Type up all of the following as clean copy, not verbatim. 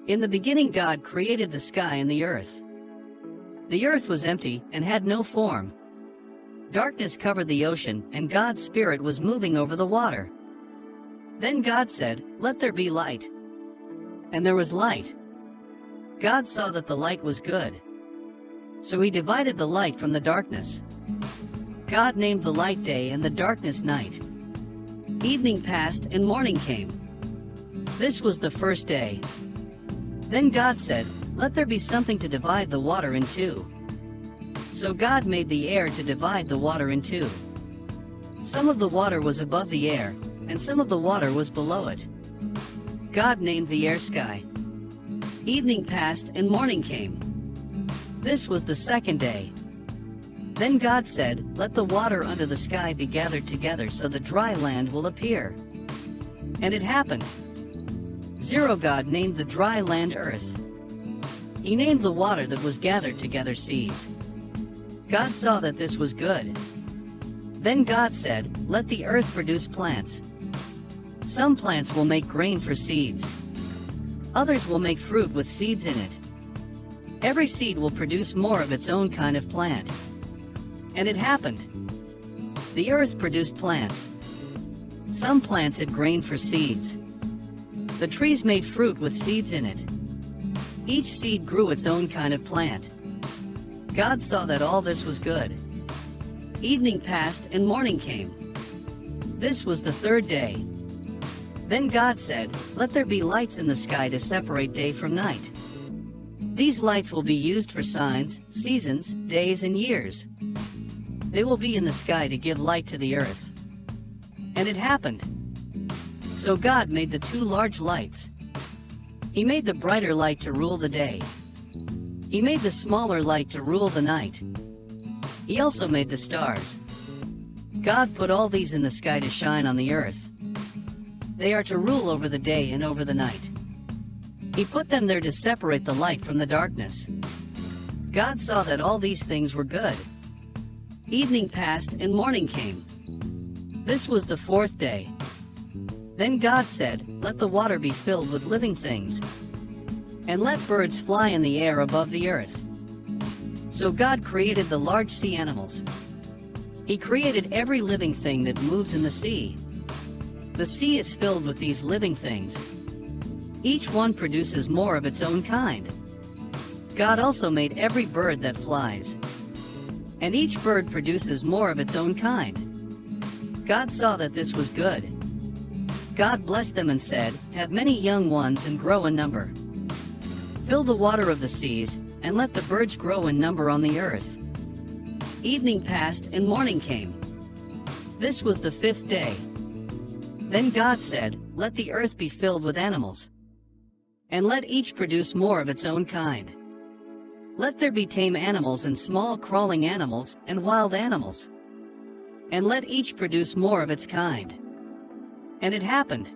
In the beginning God created the sky and the earth. The earth was empty and had no form. Darkness covered the ocean, and God's Spirit was moving over the water. Then God said, "Let there be light." And there was light. God saw that the light was good. So he divided the light from the darkness. God named the light day and the darkness night. Evening passed and morning came. This was the first day. Then God said, "Let there be something to divide the water in two." So God made the air to divide the water in two. Some of the water was above the air, and some of the water was below it. God named the air sky. Evening passed and morning came. This was the second day. Then God said, "Let the water under the sky be gathered together so the dry land will appear." And it happened. God named the dry land earth. He named the water that was gathered together seas. God saw that this was good. Then God said, "Let the earth produce plants. Some plants will make grain for seeds. Others will make fruit with seeds in it. Every seed will produce more of its own kind of plant." And it happened. The earth produced plants. Some plants had grain for seeds. The trees made fruit with seeds in it. Each seed grew its own kind of plant. God saw that all this was good. Evening passed and morning came. This was the third day. Then God said, "Let there be lights in the sky to separate day from night. These lights will be used for signs, seasons, days, and years. They will be in the sky to give light to the earth." And it happened. So God made the two large lights. He made the brighter light to rule the day. He made the smaller light to rule the night. He also made the stars. God put all these in the sky to shine on the earth. They are to rule over the day and over the night. He put them there to separate the light from the darkness. God saw that all these things were good. Evening passed and morning came. This was the fourth day. Then God said, "Let the water be filled with living things, and let birds fly in the air above the earth." So God created the large sea animals. He created every living thing that moves in the sea. The sea is filled with these living things. Each one produces more of its own kind. God also made every bird that flies. And each bird produces more of its own kind. God saw that this was good. God blessed them and said, "Have many young ones and grow in number. Fill the water of the seas, and let the birds grow in number on the earth." Evening passed and morning came. This was the fifth day. Then God said, "Let the earth be filled with animals, and let each produce more of its own kind. Let there be tame animals and small crawling animals and wild animals, and let each produce more of its kind." And it happened.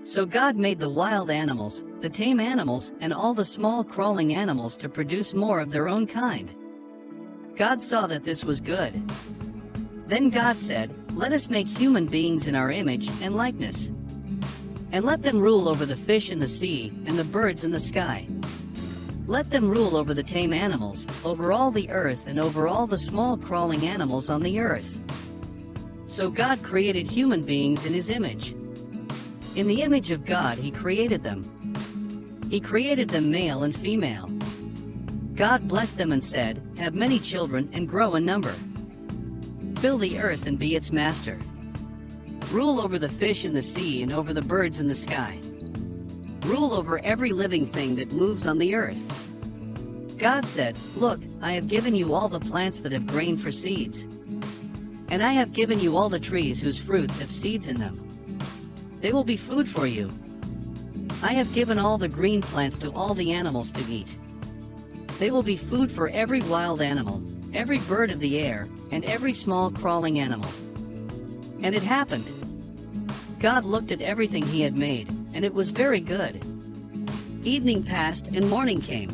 So God made the wild animals, the tame animals, and all the small crawling animals to produce more of their own kind. God saw that this was good. Then God said, "Let us make human beings in our image and likeness, and let them rule over the fish in the sea and the birds in the sky. Let them rule over the tame animals, over all the earth, and over all the small crawling animals on the earth." So God created human beings in his image. In the image of God he created them. He created them male and female. God blessed them and said, "Have many children and grow in number. Fill the earth and be its master. Rule over the fish in the sea and over the birds in the sky. Rule over every living thing that moves on the earth." God said, "Look, I have given you all the plants that have grain for seeds, and I have given you all the trees whose fruits have seeds in them. They will be food for you. I have given all the green plants to all the animals to eat. They will be food for every wild animal, every bird of the air, and every small crawling animal." And it happened. God looked at everything he had made, and it was very good. Evening passed and morning came.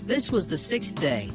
This was the sixth day.